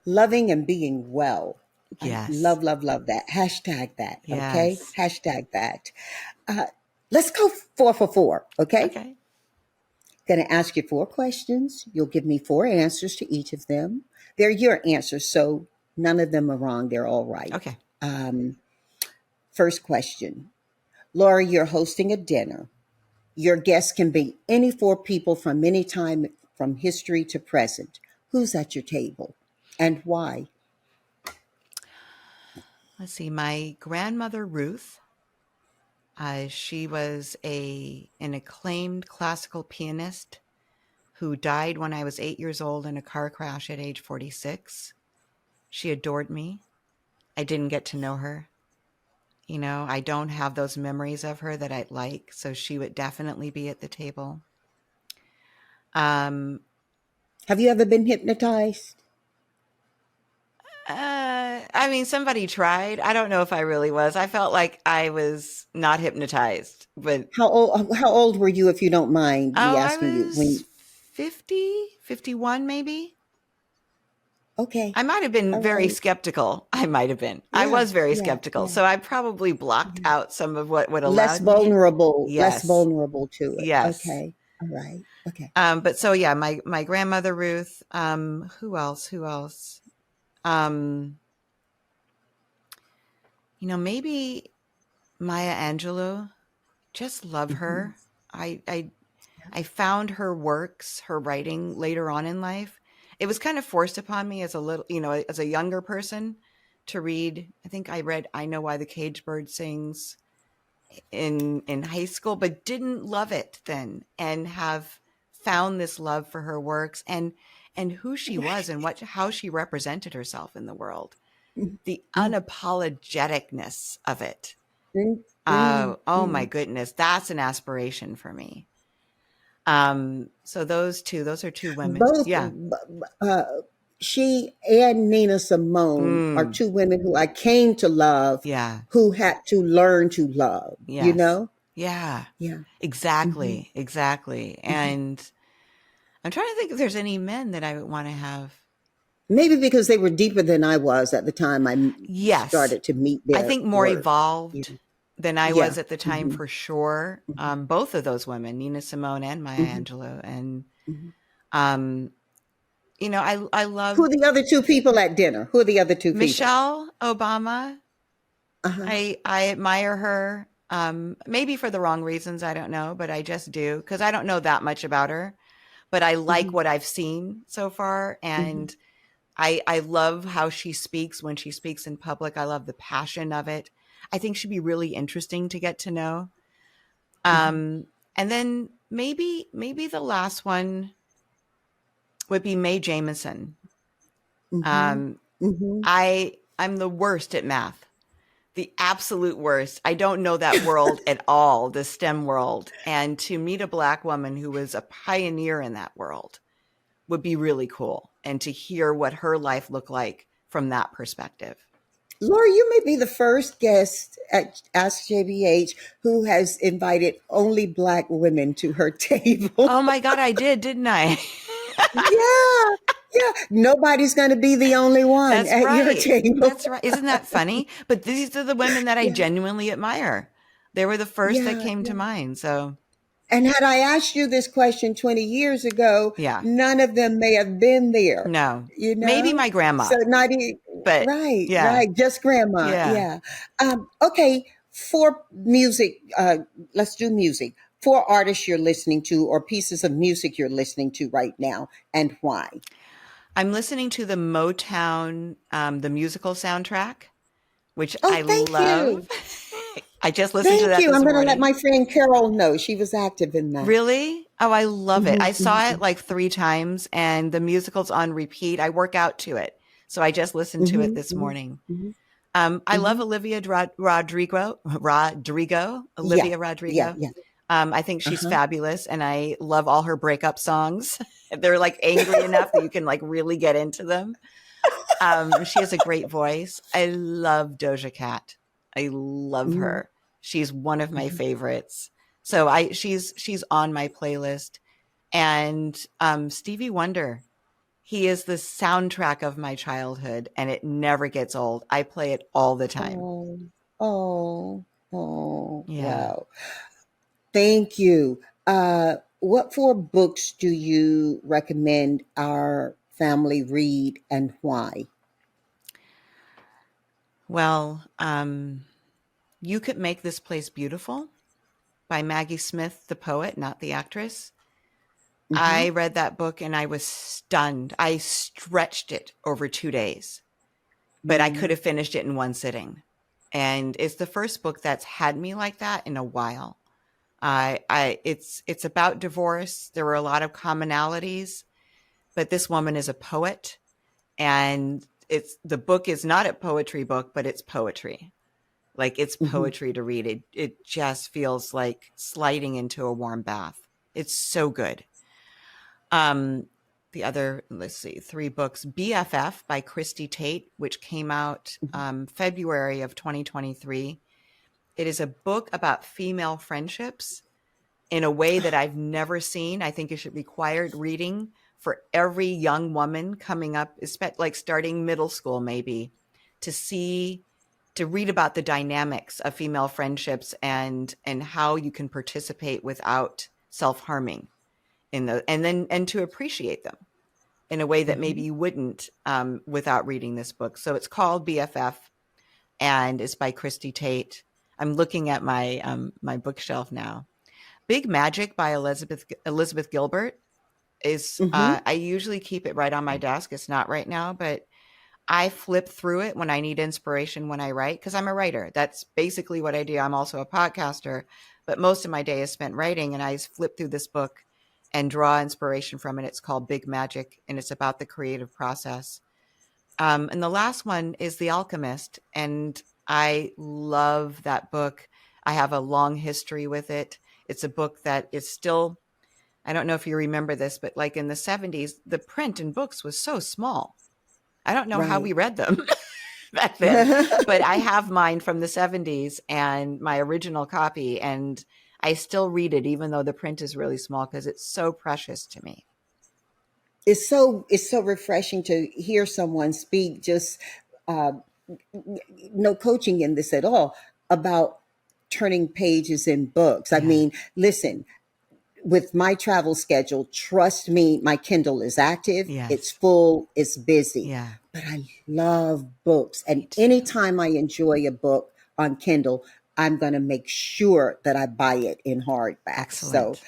Loving and being well. I Yes. love, love, love that. Hashtag that. Okay. Yes. Hashtag that. Uh, let's go 4 for 4. Okay. Okay. Going to ask you 4 questions. You'll give me 4 answers to each of them. They're your answers, so none of them are wrong. They're all right. Okay. Um, First question. Laura, you're hosting a dinner. Your guests can be any 4 people from any time from history to present. Who's at your table and why? Let's see. My grandmother, Ruth, she was an acclaimed classical pianist who died when I was 8 years old in a car crash at age 46. She adored me. I didn't get to know her. I don't have those memories of her that I'd like. So she would definitely be at the table. Um, Have you ever been hypnotized? Somebody tried. I don't know if I really was. I felt like I was not hypnotized, but How old were you, if you don't mind me I asking you? was 50, 51, maybe. Okay. I might have been All very right. skeptical. I might have been. I Yeah, was very yeah, skeptical. yeah. So I probably blocked Mhm. out some of what would Less allowed me. vulnerable, less Yes. vulnerable to it. Yes. Okay. All right. Okay. But so yeah, my grandmother Ruth. Who else? Who else? Um, maybe Maya Angelou. Just love Hmm. her. I I I found her works, her writing later on in life. It was kind of forced upon me as a little, as a younger person to read. I think I read I Know Why the Caged Bird Sings in high school, but didn't love it then, and have found this love for her works and who she was and how she represented herself in the world. The unapologeticness of it. Oh my Mm-hmm. goodness, that's an aspiration for me. So those are two women. Both Yeah. uh, she and Nina Simone are Mm, 2 women who I came to love, yeah. who had to learn to love, you Yes. know? Yeah. Yeah. Hmm. Exactly. Exactly. Hmm. And I'm trying to think if there's any men that I would want to have. Maybe because they were deeper than I was at the time I Yes. started to meet I their think more work. evolved than I Yeah. was at the time Hmm. for sure. Hmm. Both of those women, Nina Simone and Maya Hmm. Angelou. And, Hmm. um, I Who love are the other two people at dinner? Who are the other two people? Michelle Obama. Uh-huh. I admire her. Maybe for the wrong reasons, I don't know, but I just do because I don't know that much about her. But I like Hmm. what I've seen so far, Hmm. and I love how she speaks when she speaks in public. I love the passion of it. I think she'd be really interesting to get to know. Hmm. And then maybe the last one would be Mae Jemison. Hmm. Um, Hmm. I'm the worst at math, the absolute worst. I don't know that world at all, the STEM world. And to meet a Black woman who was a pioneer in that world would be really cool. And to hear what her life looked like from that perspective. Laura, you may be the first guest at Ask JBH who has invited only Black women to her table. Oh my God, I did, didn't I? Yeah, yeah. Nobody's going to be the only one That's at your right. table. That's right. Isn't that funny? But these are the women that I Yeah, genuinely admire. They were the first that yeah, came to yeah. mind. So, And had I asked you this question 20 years ago, yeah, none of them may have been there, no, you maybe know? my grandma, So not even, but right, yeah, right. Just grandma. yeah. Yeah. Okay. For music, let's do music. For artists you're listening to or pieces of music you're listening to right now and why? I'm listening to the Motown, the musical soundtrack, which Oh, I thank love. you. I just listened to Thank that you. this I'm going to let morning. my friend Carol know. She was active in that. Really? Oh, I love it. Hmm. I saw it like 3 times and the musical's on repeat. I work out to it. So I just listened to it Hmm. this Hmm. morning. Hmm. I love Hmm. Yeah. Olivia Yeah. Rodrigo. Yeah. I think she's Uh-huh. fabulous and I love all her breakup songs. They're like angry enough that you can like really get into them. She has a great voice. I love Doja Cat. I love Hmm. her. She's one of my Hmm. favorites. So she's on my playlist. And Stevie Wonder, he is the soundtrack of my childhood and it never gets old. I play it all the time. Oh, oh, oh, Yeah. wow. Thank you. What four books do you recommend our family read and why? Well, You Could Make This Place Beautiful by Maggie Smith, the poet, not the actress. Hmm. I read that book and I was stunned. I stretched it over 2 days, but I could Mm. have finished it in one sitting. And it's the first book that's had me like that in a while. It's about divorce. There were a lot of commonalities, but this woman is a poet, and the book is not a poetry book, but it's poetry. Like it's Hmm. poetry to read. It just feels like sliding into a warm bath. It's so good. Um, the other, let's see, 3 books: BFF by Christy Tate, which came out February of 2023. It is a book about female friendships in a way that I've never seen. I think it should be required reading for every young woman coming up, like starting middle school, maybe, to see, to read about the dynamics of female friendships and how you can participate without self-harming and to appreciate them in a way that maybe Hmm. you wouldn't without reading this book. So it's called BFF and it's by Christy Tate. I'm looking at my bookshelf now. Big Magic by Elizabeth Gilbert is Hmm. I usually keep it right on my desk. It's not right now, but I flip through it when I need inspiration when I write because I'm a writer. That's basically what I do. I'm also a podcaster, but most of my day is spent writing and I flip through this book and draw inspiration from it. It's called Big Magic and it's about the creative process. And the last one is The Alchemist. And I love that book. I have a long history with it. It's a book that is still, I don't know if you remember this, but like in the 70s, the print in books was so small. I don't know how Right. we read them back then, but I have mine from the 70s and my original copy, and I still read it even though the print is really small because it's so precious to me. it's so refreshing to hear someone speak, just uh, no coaching in this at all, about turning pages in books. I Yeah. mean, listen, with my travel schedule, trust me, my Kindle is active, it's Yes. full, it's busy. Yeah. But I love books. Me And too. anytime I enjoy a book on Kindle, I'm going to make sure that I buy it in hardback. So Excellent.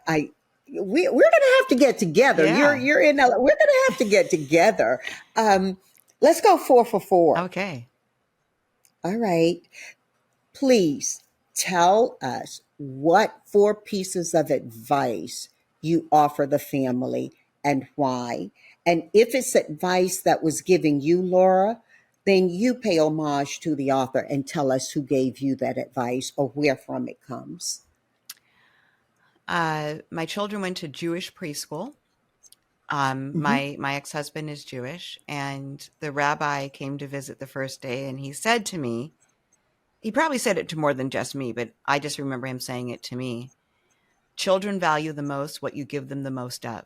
I we're going to have to get together. Yeah. You're in LA. We're going to have to get together. Um, let's go 4 for 4. Okay. All right. Please tell us what 4 pieces of advice you offer the family and why. And if it's advice that was given you, Laura, then you pay homage to the author and tell us who gave you that advice or where from it comes. My children went to Jewish preschool. Mm-hmm. My ex-husband is Jewish, and the rabbi came to visit the first day, and he said to me, he probably said it to more than just me, but I just remember him saying it to me. Children value the most what you give them the most of.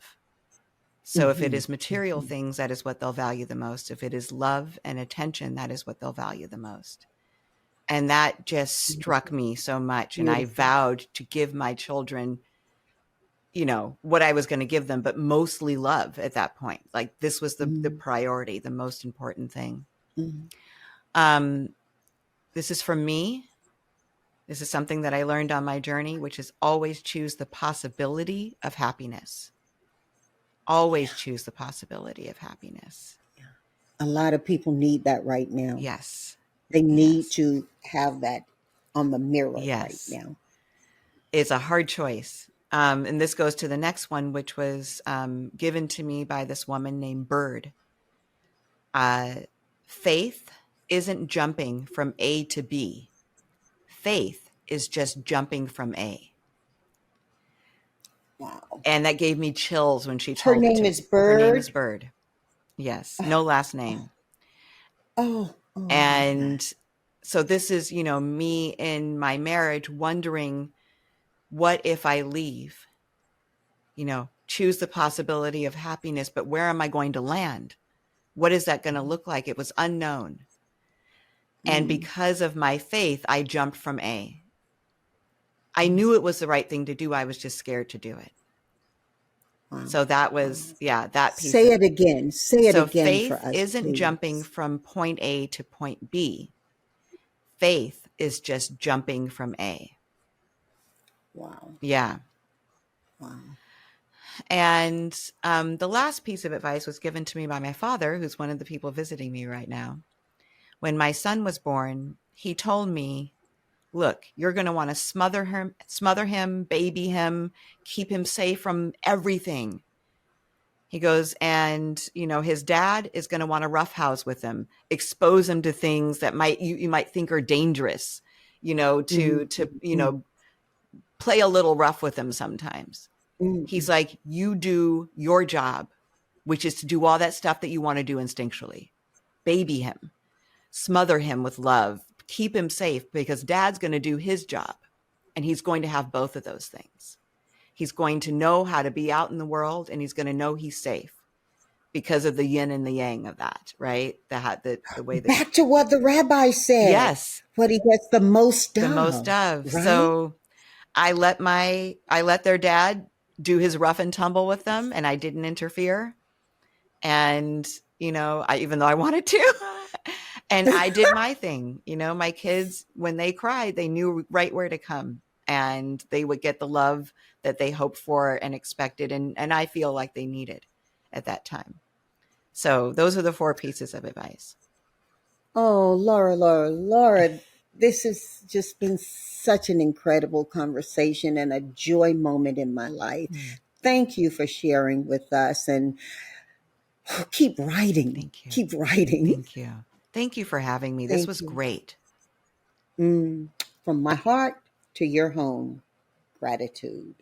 So if it Mm-hmm. is material things, that is what they'll value the most. If it is love and attention, that is what they'll value the most. And that just struck Beautiful. me so much. And I Beautiful. vowed to give my children, what I was going to give them, but mostly love at that point. Like this was the Mm-hmm. priority, the most important thing. Mm-hmm. Um, this is from me. This is something that I learned on my journey, which is always choose the possibility of happiness. Always choose the possibility of happiness. A lot of people need that right now. Yes. They need Yes. to have that on the mirror right Yes. now. It's a hard choice. And this goes to the next one, which was given to me by this woman named Bird. Faith isn't jumping from A to B. Faith is just jumping from A. Wow. And that gave me chills when she Her told it name to is me. Her name is Bird. Bird. Yes. No last name. Oh, my God. And so this is, me in my marriage wondering, what if I leave? Choose the possibility of happiness, but where am I going to land? What is that going to look like? It was unknown. And Mm, because of my faith, I jumped from A. I mm. knew it was the right thing to do. I was just scared to do it. Wow. So that Wow. was, that piece Say of it again. Say it So again for faith us, isn't jumping please. from point A to point B. Faith is just jumping from A. Wow. Yeah. Wow. And the last piece of advice was given to me by my father, who's one of the people visiting me right now. When my son was born, he told me, look, you're going to want to smother him, baby him, keep him safe from everything. He goes, and his dad is going to want to roughhouse with him, expose him to things that you might think are dangerous, Mm, mm, play a little rough with him sometimes. mm, He's mm, like, you do your job, which is to do all that stuff that you want to do instinctually. Baby him, smother him with love, keep him safe, because dad's going to do his job. And he's going to have both of those things. He's going to know how to be out in the world, and he's going to know he's safe because of the yin and the yang of that, right? The way that, Back to what the rabbi said, yes, what he gets the most the most of, of. right? So I let their dad do his rough and tumble with them, and I didn't interfere. And, even though I wanted to, and I did my thing. My kids, when they cried, they knew right where to come, and they would get the love that they hoped for and expected. And I feel like they needed at that time. So those are the 4 pieces of advice. Oh, Laura, this has just been such an incredible conversation and a joy moment in my life. Mm, Thank you for sharing with us, and keep writing. thank you. Keep writing. Thank you. Thank you for having me. This Thank was you. great. From my heart to your home, gratitude.